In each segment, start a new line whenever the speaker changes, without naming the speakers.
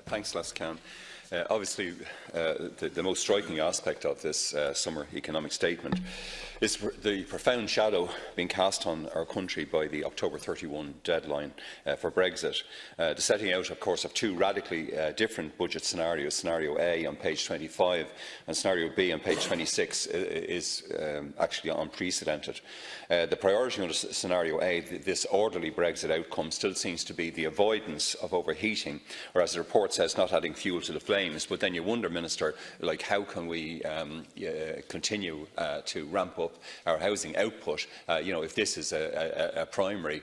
Thanks, Lascan. Obviously, the most striking aspect of this summer economic statement is the profound shadow being cast on our country by the October 31 deadline for Brexit. The setting out, of course, of two radically different budget scenarios, Scenario A on page 25 and Scenario B on page 26, is actually unprecedented. The priority under Scenario A, this orderly Brexit outcome, still seems to be the avoidance of overheating, or as the report says, not adding fuel to the flames. But then you wonder, Minister, how can we continue to ramp up our housing output, if this is the primary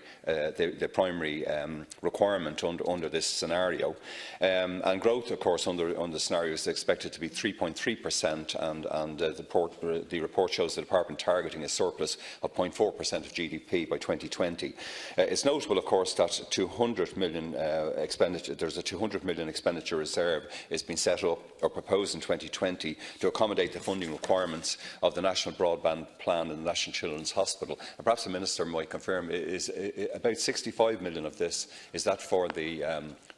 requirement under this scenario. And growth, of course, under the scenario is expected to be 3.3%, and the report shows the Department targeting a surplus of 0.4% of GDP by 2020. It's notable, of course, that 200 million there's a 200 million expenditure reserve is being set up or proposed in 2020 to accommodate the funding requirements of the National Broadband Plan and the National Children's Hospital. And perhaps the Minister might confirm, is about 65 million of this, is that for the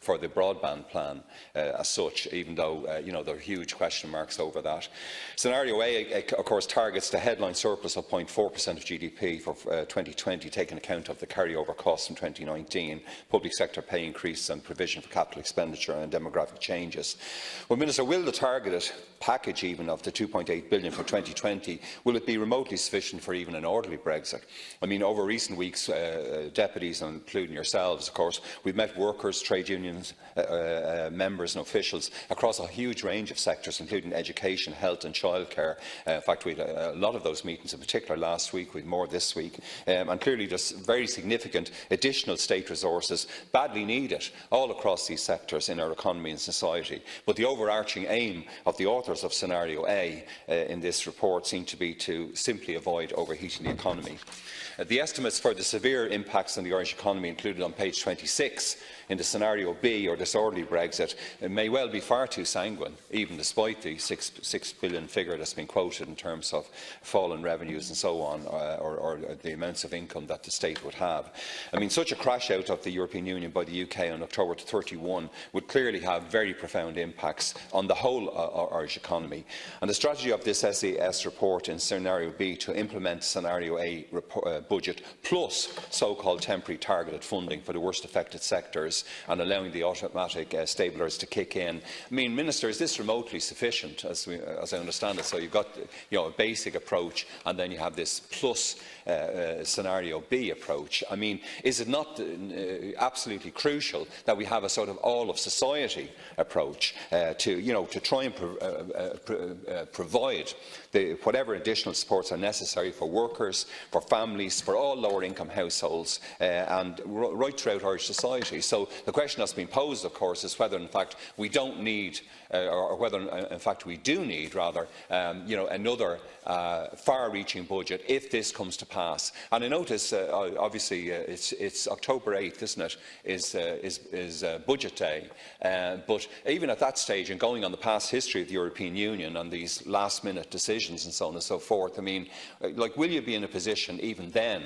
broadband plan as such, even though there are huge question marks over that. Scenario A, of course, targets the headline surplus of 0.4% of GDP for 2020, taking account of the carryover costs from 2019, public sector pay increases and provision for capital expenditure and demographic changes. Well, Minister, will the targeted package even of the 2.8 billion for 2020, will it be remotely sufficient for even an orderly Brexit? I mean, over recent weeks, deputies, including yourselves, of course, we've met workers, trade unions, members and officials across a huge range of sectors, including education, health and childcare. In fact, we had a lot of those meetings, in particular last week, with more this week. And clearly there's very significant additional state resources badly needed all across these sectors in our economy and society. But the overarching aim of the authors of Scenario A in this report seem to be to simply avoid overheating the economy. The estimates for the severe impacts on the Irish economy included on page 26 in the Scenario B, or disorderly Brexit, may well be far too sanguine, even despite the 6 billion figure that's been quoted in terms of fallen revenues and so on, or the amounts of income that the state would have. I mean, such a crash out of the European Union by the UK on October 31 would clearly have very profound impacts on the whole Irish economy. And the strategy of this SAS report in Scenario B to implement Scenario A budget plus so-called temporary targeted funding for the worst affected sectors and allowing the automatic stabilisers to kick in. I mean, Minister, is this remotely sufficient, as I understand it? So you've got a basic approach, and then you have this plus Scenario B approach. I mean, is it not absolutely crucial that we have a sort of all-of-society approach to try and provide whatever additional supports are necessary for workers, for families, for all lower-income households, and right throughout Irish society? So the question that's been posed, of course, is whether, in fact, we don't need, or whether, in fact, we do need, rather, another far-reaching budget if this comes to pass. And I notice, obviously, it's October 8th, isn't it? Is Budget Day. But even at that stage, and going on the past history of the European Union and these last-minute decisions and so on and so forth, I mean, will you be in a position even then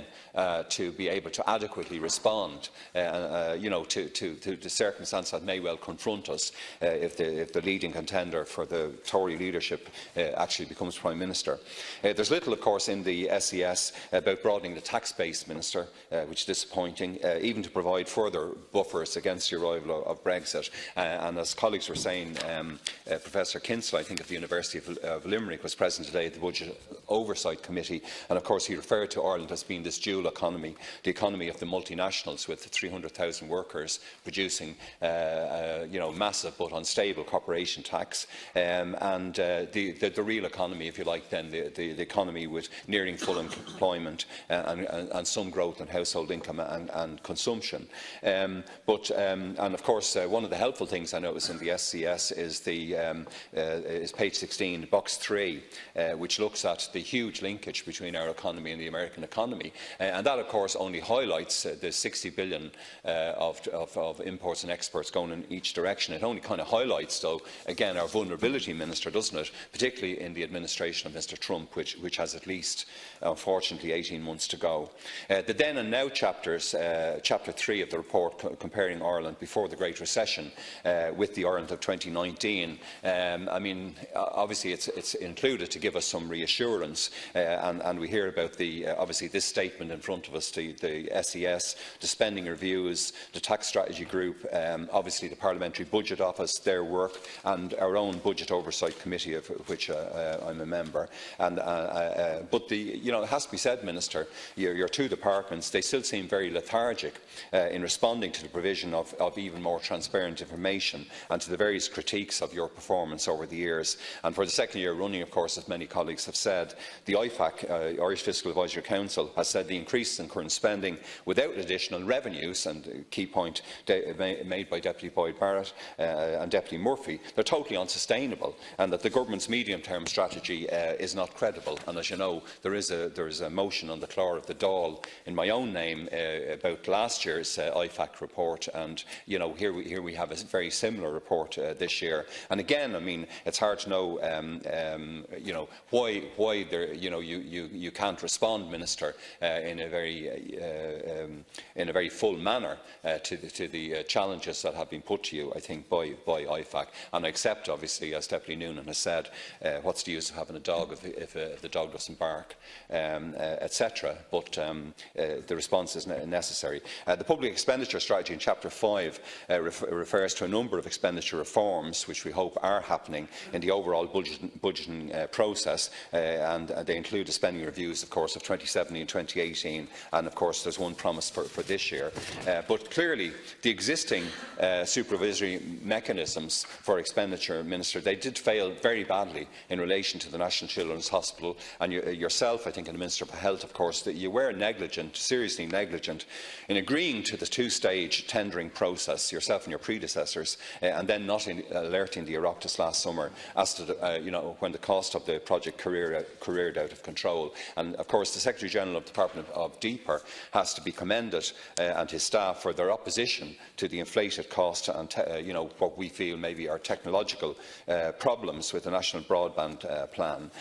to be able to adequately respond, to the circumstance that may well confront us if the leading contender for the Tory leadership actually becomes Prime Minister? There's little, of course, in the SES about broadening the tax base, Minister, which is disappointing, even to provide further buffers against the arrival of Brexit. And as colleagues were saying, Professor Kinsella, I think, at the University of Limerick, was present today at the Budget Oversight Committee, and of course he referred to Ireland as being this dual economy, the economy of the multinationals with 300,000 workers producing massive but unstable corporation tax, and the real economy, if you like, then the economy with nearing full employment and some growth in household income and consumption. And of course, one of the helpful things I notice in the SCS is page 16, box 3, which looks at the huge linkage between our economy and the American economy. And that, of course, only highlights the 60 billion of imports and exports going in each direction. It only kind of highlights, though, again, our vulnerability, Minister, doesn't it? Particularly in the administration of Mr Trump, which has at least, unfortunately, 18 months to go. The then and now chapters, Chapter 3 of the report comparing Ireland before the Great Recession with the Ireland of 2019, I mean, obviously it's included to give us some reassurance, and we hear about obviously this statement in front of us, the SES, the spending reviews, the tax strategy group, obviously the Parliamentary Budget Office, their work, and our own Budget Oversight Committee, of which I'm a member. But it has to be said, Minister, your two departments, they still seem very lethargic in responding to the provision of even more transparent information and to the various critiques of your performance over the years. And for the second year running, of course, as many colleagues have said, the IFAC, Irish Fiscal Advisory Council, has said the increase in current spending without additional revenues, and a key point made by Deputy Boyd Barrett and Deputy Murphy, they're totally unsustainable, and that the government's medium-term strategy is not credible. And as you know, there is a motion on the floor of the Dáil in my own name about last year's IFAC report, and here we have a very similar report this year. And again, I mean, it's hard to know why there, you can't respond, Minister, in a very full manner to the challenges that have been put to you, I think, by IFAC. And I accept, obviously, as Deputy Noonan has said, what's the use of having a dog if the dog doesn't bark, etc. But the response is necessary. The public expenditure strategy in Chapter 5 refers to a number of expenditure reforms which we hope are happening in the overall budgeting process, and they include the spending reviews, of course, of 2017 and 2018, and of course there's one promised for this year. But clearly the existing supervisory mechanisms for expenditure, Minister, they did fail very badly in relation to the National Children's Hospital, and yourself, I think, and the Minister for Health, of course, that you were negligent, seriously negligent, in agreeing to the two-stage tendering process, yourself and your predecessors, and then not alerting the Oireachtas last summer as to when the cost of the project careered out of control. And of course the Secretary-General of the Department of DPER has to be commended, and his staff, for their opposition to the inflated cost and what we feel maybe are technological problems with the National Broadband Plan.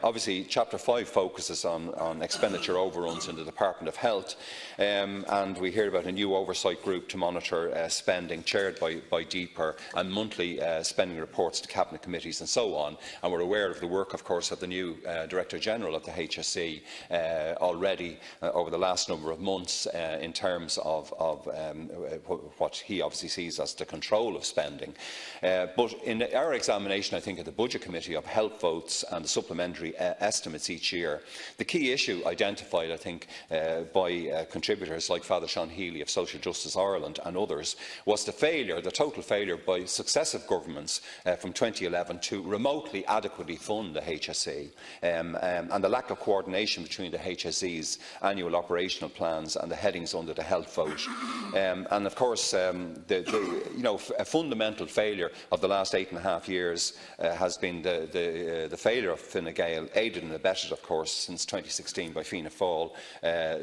Obviously Chapter 5 focuses on expenditure overruns in the Department of Health, and we hear about a new oversight group to monitor spending chaired by DPER, and monthly spending reports to Cabinet committees and so on. And we're aware of the work, of course, of the new Director General of the HSE already over the last number of months in terms of what he obviously sees as the control of spending. But in our examination, I think, of the Budget Committee of health votes and the supplementary estimates each year, the key issue identified, I think, by contributors like Father Sean Healy of Social Justice Ireland and others, was the total failure by successive governments from 2011 to remotely adequately fund the HSE, and the lack of coordination between the HSE's annual operational plans and the headings under the health vote. And of course, a fundamental failure of the last 8.5 years has been the failure of Fine Gael, aided and abetted, of course, since 2016 by Fianna Fáil,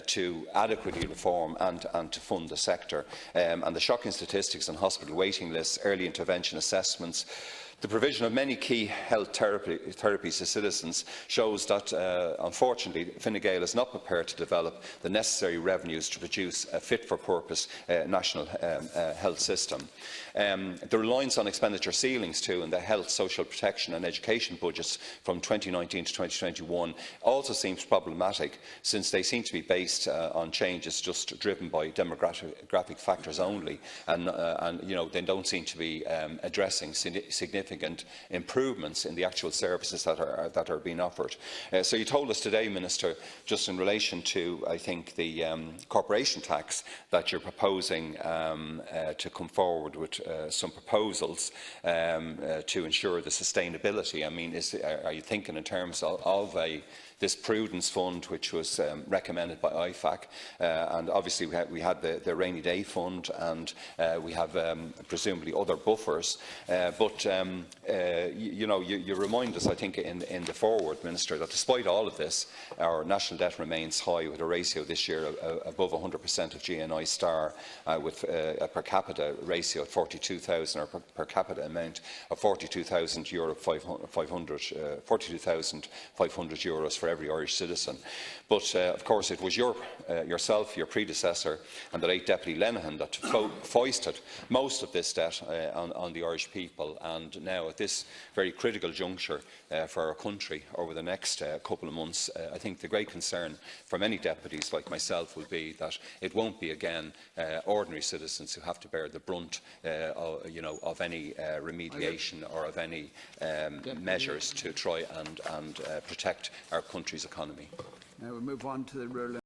to adequately reform and to fund the sector. And the shocking statistics on hospital waiting lists, early intervention assessments, the provision of many key health therapies to citizens shows that, unfortunately, Fine Gael is not prepared to develop the necessary revenues to produce a fit-for-purpose national health system. The reliance on expenditure ceilings, too, in the health, social protection and education budgets from 2019 to 2021 also seems problematic, since they seem to be based on changes just driven by demographic factors only, and they don't seem to be addressing significant improvements in the actual services that are being offered. So you told us today, Minister, just in relation to, I think, the corporation tax, that you're proposing to come forward with some proposals to ensure the sustainability. I mean, are you thinking in terms of this prudence fund, which was recommended by IFAC, and obviously we had the rainy day fund, and we have presumably other buffers, but you remind us, I think, in the forward, Minister, that despite all of this, our national debt remains high, with a ratio this year above 100% of GNI star, with a per capita ratio of 42,000, or per capita amount of €42,500 for every Irish citizen. But of course, it was yourself, your predecessor, and the late Deputy Lenihan that foisted most of this debt on the Irish people. And now, at this very critical juncture for our country over the next couple of months, I think the great concern for many deputies like myself will be that it won't be again ordinary citizens who have to bear the brunt of any remediation or of any measures to try and protect our country's economy.
Now we move on to the rural